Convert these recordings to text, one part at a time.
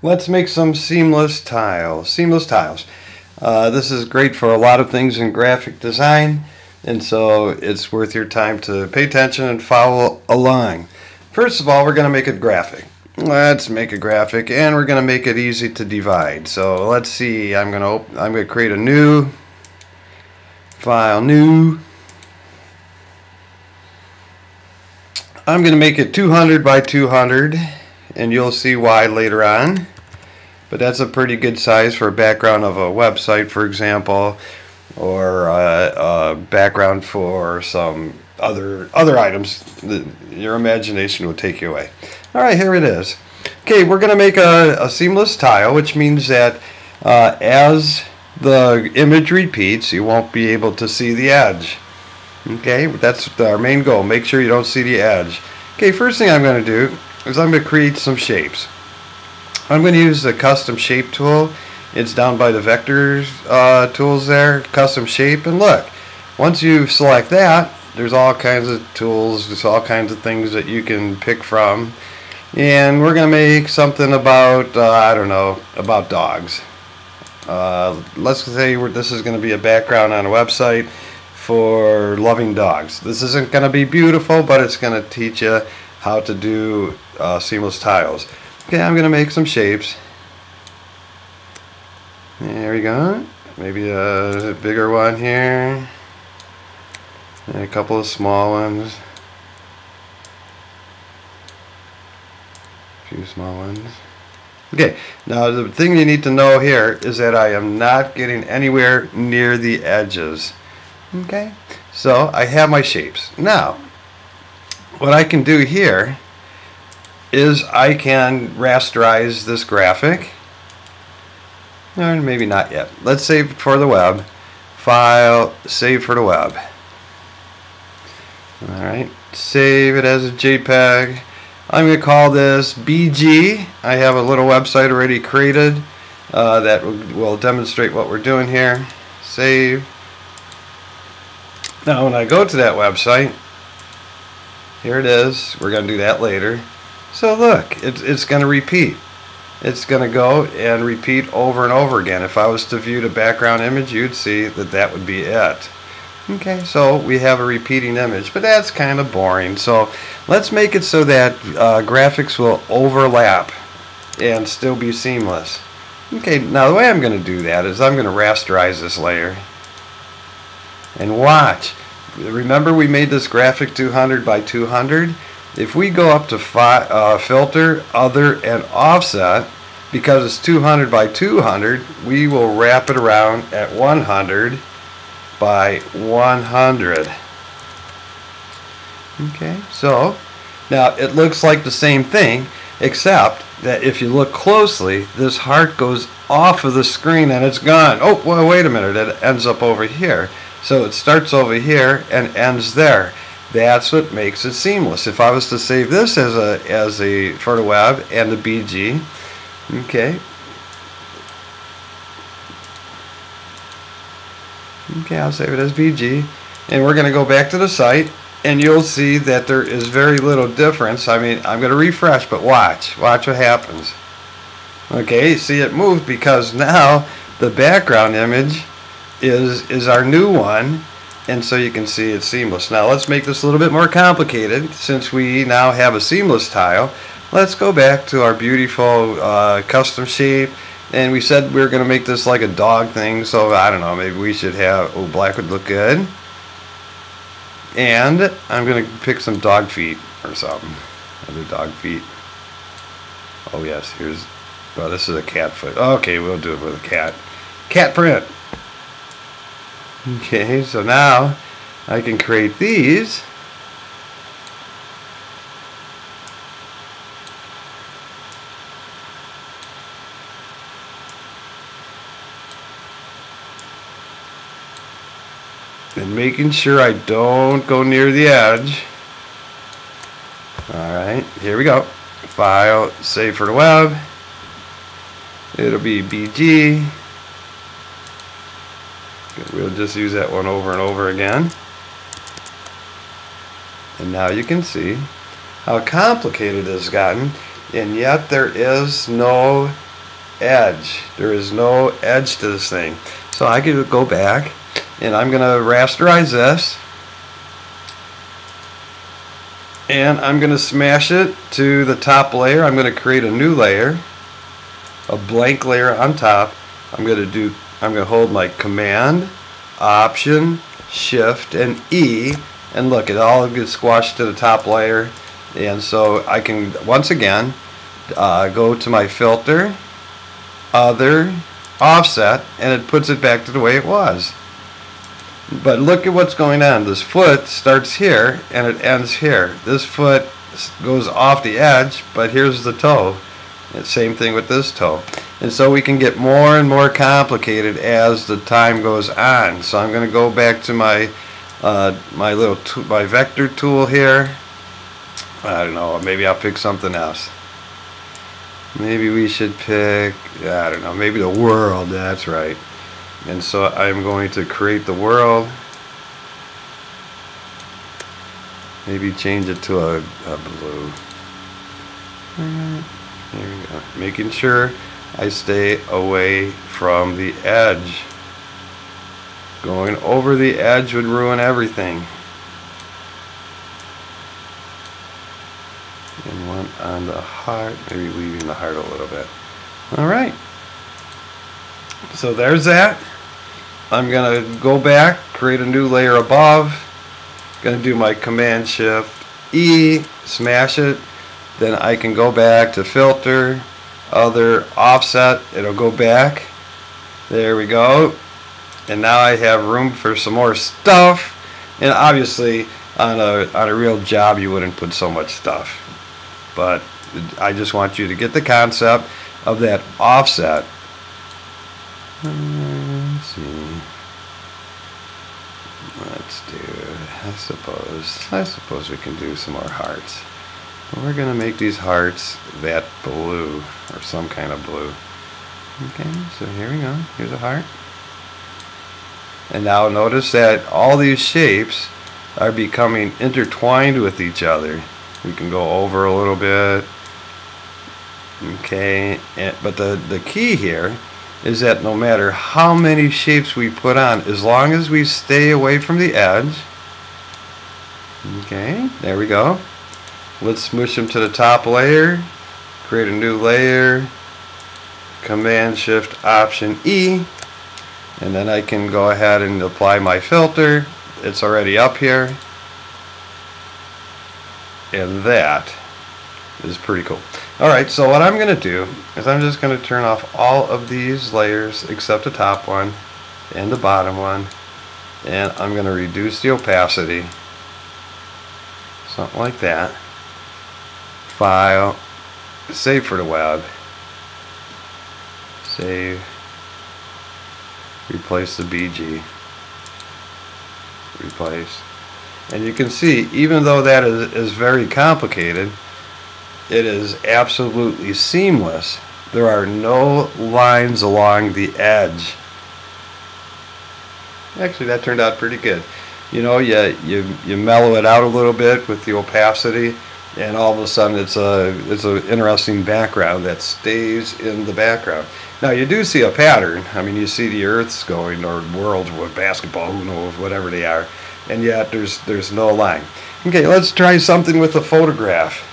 Let's make some seamless tiles. Seamless tiles. This is great for a lot of things in graphic design, and so it's worth your time to pay attention and follow along. First of all, we're going to make it graphic. Let's make a graphic, and we're going to make it easy to divide. So let's see. I'm going to create a new file. New. I'm going to make it 200 by 200, and you'll see why later on. But that's a pretty good size for a background of a website, for example, or a background for some other items that your imagination will take you away. All right, here it is. Okay, we're going to make a seamless tile, which means that as the image repeats, you won't be able to see the edge. Okay, that's our main goal. Make sure you don't see the edge. Okay, first thing I'm going to do is I'm going to create some shapes. I'm going to use the custom shape tool. It's down by the vectors tools there, custom shape, and look, once you select that, there's all kinds of tools, there's all kinds of things that you can pick from, and we're going to make something about, I don't know, about dogs. Let's say this is going to be a background on a website for loving dogs. This isn't going to be beautiful, but it's going to teach you how to do seamless tiles. Okay, I'm going to make some shapes. There we go. Maybe a bigger one here. And a couple of small ones. A few small ones. Okay, now the thing you need to know here is that I am not getting anywhere near the edges. Okay, so I have my shapes. Now, what I can do here is I can rasterize this graphic. Or maybe not yet. Let's save it for the web. File, save for the web. Alright, save it as a JPEG. I'm going to call this BG. I have a little website already created that will demonstrate what we're doing here. Save. Now when I go to that website, here it is. We're going to do that later. So look, it's going to repeat. It's going to go and repeat over and over again. If I was to view the background image, you'd see that that would be it. Okay, so we have a repeating image, but that's kind of boring. So let's make it so that graphics will overlap and still be seamless. Okay, now the way I'm going to do that is I'm going to rasterize this layer. And watch. Remember we made this graphic 200 by 200? If we go up to filter, other, and offset, because it's 200 by 200, we will wrap it around at 100 by 100. Okay, so now it looks like the same thing, except that if you look closely, this heart goes off of the screen and it's gone. Oh, well, wait a minute, it ends up over here. So it starts over here and ends there. That's what makes it seamless. If I was to save this as a for the web and the BG, okay. Okay, I'll save it as BG, and we're going to go back to the site, and you'll see that there is very little difference. I mean, I'm going to refresh, but watch what happens. Okay, see it moved because now the background image is our new one. And so you can see it's seamless. Now let's make this a little bit more complicated. Since we now have a seamless tile, let's go back to our beautiful custom shape. And we said we were going to make this like a dog thing. So I don't know, maybe we should have, oh, black would look good. And I'm going to pick some dog feet or something. Other dog feet. Oh yes, here's, well, this is a cat foot. Okay, we'll do it with a cat. Cat print. Okay, so now I can create these. And making sure I don't go near the edge. Alright, here we go. File, save for the web. It'll be BG. We'll just use that one over and over again. And now you can see how complicated it has gotten, and yet there is no edge. There is no edge to this thing. So I could go back and I'm going to rasterize this. And I'm going to smash it to the top layer. I'm going to create a new layer, a blank layer on top. I'm going to hold my Command, Option, Shift, and E, and look, it all gets squashed to the top layer. And so I can once again go to my filter, other, offset, and it puts it back to the way it was. But look at what's going on. This foot starts here and it ends here. This foot goes off the edge, but here's the toe. And same thing with this toe. And so we can get more and more complicated as the time goes on. So I'm going to go back to my my vector tool here. I don't know, maybe I'll pick something else. Maybe we should pick, I don't know, maybe the world. That's right. And so I'm going to create the world. Maybe change it to a blue. There we go. Making sure I stay away from the edge. Going over the edge would ruin everything. And one on the heart, maybe leaving the heart a little bit. Alright. So there's that. I'm going to go back, create a new layer above. Going to do my Command Shift E, smash it. Then I can go back to filter, other, offset. It'll go back. There we go. And now I have room for some more stuff. And obviously on a real job you wouldn't put so much stuff. But I just want you to get the concept of that offset. Let's see. Let's do, I suppose we can do some more hearts. We're going to make these hearts that blue, or some kind of blue. Okay, so here we go. Here's a heart. And now notice that all these shapes are becoming intertwined with each other. We can go over a little bit. Okay, but the key here is that no matter how many shapes we put on, as long as we stay away from the edge. Okay, there we go. Let's smush them to the top layer, create a new layer, Command Shift Option E, and then I can go ahead and apply my filter. It's already up here, and that is pretty cool. Alright, so what I'm going to do is I'm just going to turn off all of these layers except the top one and the bottom one, and I'm going to reduce the opacity, something like that. File, save for the web, save, replace the BG, replace, and you can see even though that is very complicated, it is absolutely seamless. There are no lines along the edge. Actually, that turned out pretty good. You know, you mellow it out a little bit with the opacity, and all of a sudden it's an interesting background that stays in the background. Now you do see a pattern. I mean, you see the Earths going, or worlds with basketball, who knows, whatever they are, and yet there's no line. Okay, let's try something with a photograph.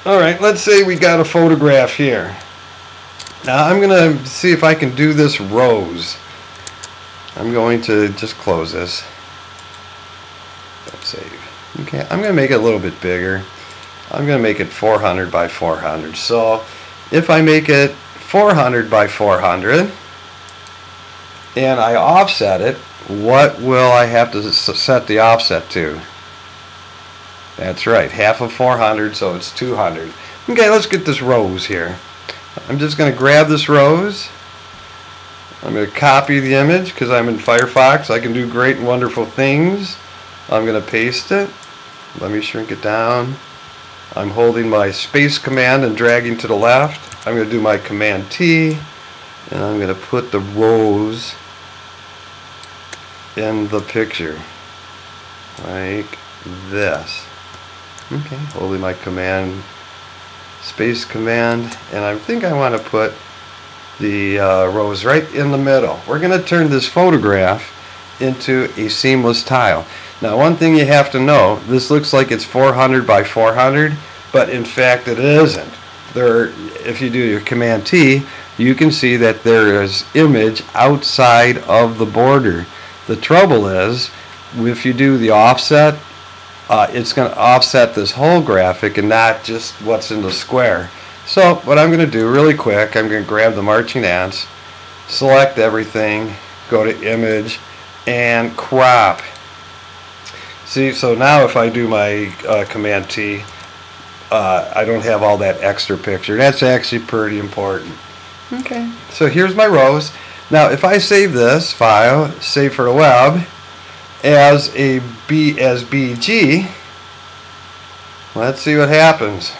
Alright, let's say we got a photograph here. Now I'm going to see if I can do this rows. I'm going to just close this. Let's save. Okay, I'm going to make it a little bit bigger. I'm going to make it 400 by 400. So if I make it 400 by 400 and I offset it, what will I have to set the offset to? That's right, half of 400, so it's 200. Okay, let's get this rose here. I'm just going to grab this rose. I'm going to copy the image because I'm in Firefox. I can do great and wonderful things. I'm going to paste it. Let me shrink it down. I'm holding my space command and dragging to the left. I'm going to do my Command T, and I'm going to put the rose in the picture like this. Okay, holding my Command Space Command, and I think I want to put the rows right in the middle. We're going to turn this photograph into a seamless tile. Now, one thing you have to know, this looks like it's 400 by 400, but in fact it isn't. If you do your Command T, you can see that there is image outside of the border. The trouble is, if you do the offset, it's going to offset this whole graphic and not just what's in the square. So what I'm going to do really quick, I'm going to grab the marching ants, select everything, go to image, and crop. See, so now if I do my Command T, I don't have all that extra picture. That's actually pretty important. Okay, so here's my rows. Now if I save this file, save for the web, as BG, let's see what happens.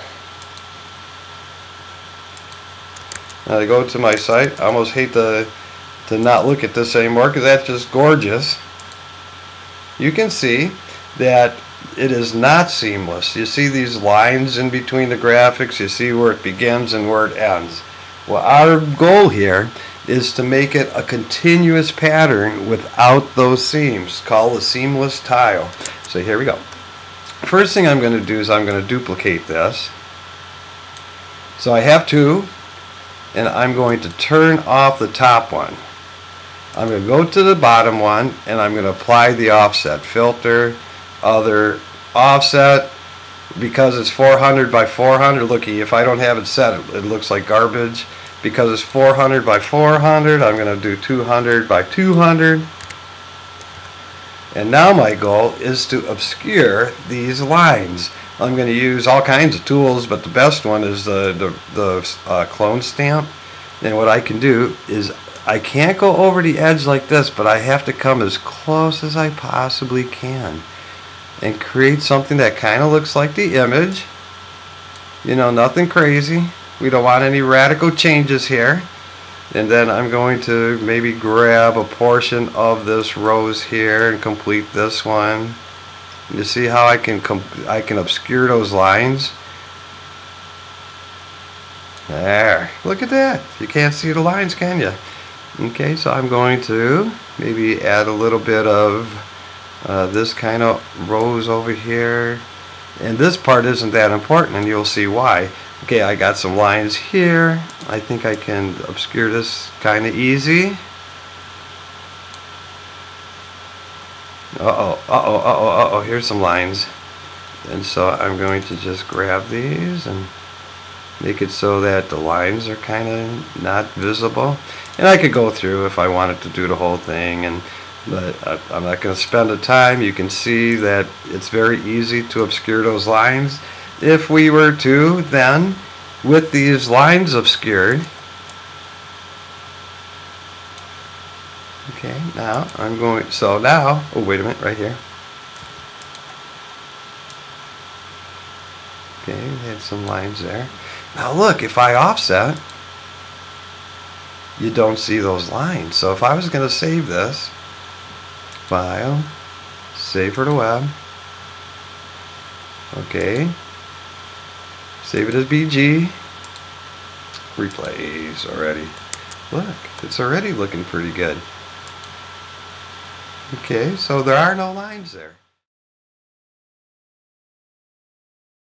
Now I go to my site. I almost hate to not look at this anymore because that's just gorgeous. You can see that it is not seamless. You see these lines in between the graphics. You see where it begins and where it ends. Well, our goal here is to make it a continuous pattern without those seams, called a seamless tile. So here we go. First thing I'm going to do is I'm going to duplicate this. So I have two, and I'm going to turn off the top one. I'm going to go to the bottom one, and I'm going to apply the offset. Filter, other, offset. Because it's 400 by 400, looky, if I don't have it set, it looks like garbage. Because it's 400 by 400, I'm going to do 200 by 200. And now my goal is to obscure these lines. I'm going to use all kinds of tools, but the best one is the clone stamp. And what I can do is I can't go over the edge like this, but I have to come as close as I possibly can and create something that kind of looks like the image. You know, nothing crazy. We don't want any radical changes here. And then I'm going to maybe grab a portion of this rose here and complete this one. You see how I can obscure those lines? There, look at that. You can't see the lines, can you? Okay, so I'm going to maybe add a little bit of this kind of rose over here. And this part isn't that important, and you'll see why. Okay, I got some lines here. I think I can obscure this kind of easy. Uh-oh, here's some lines. And so I'm going to just grab these and make it so that the lines are kind of not visible. And I could go through if I wanted to do the whole thing, but I'm not going to spend the time. You can see that it's very easy to obscure those lines. If we were to then, with these lines obscured, okay, now I'm going, so now, oh wait a minute, right here. Okay, we had some lines there. Now look, if I offset, you don't see those lines. So if I was going to save this, file, save for the web, okay, save it as BG, replace already. Look, it's already looking pretty good. Okay, so there are no lines there.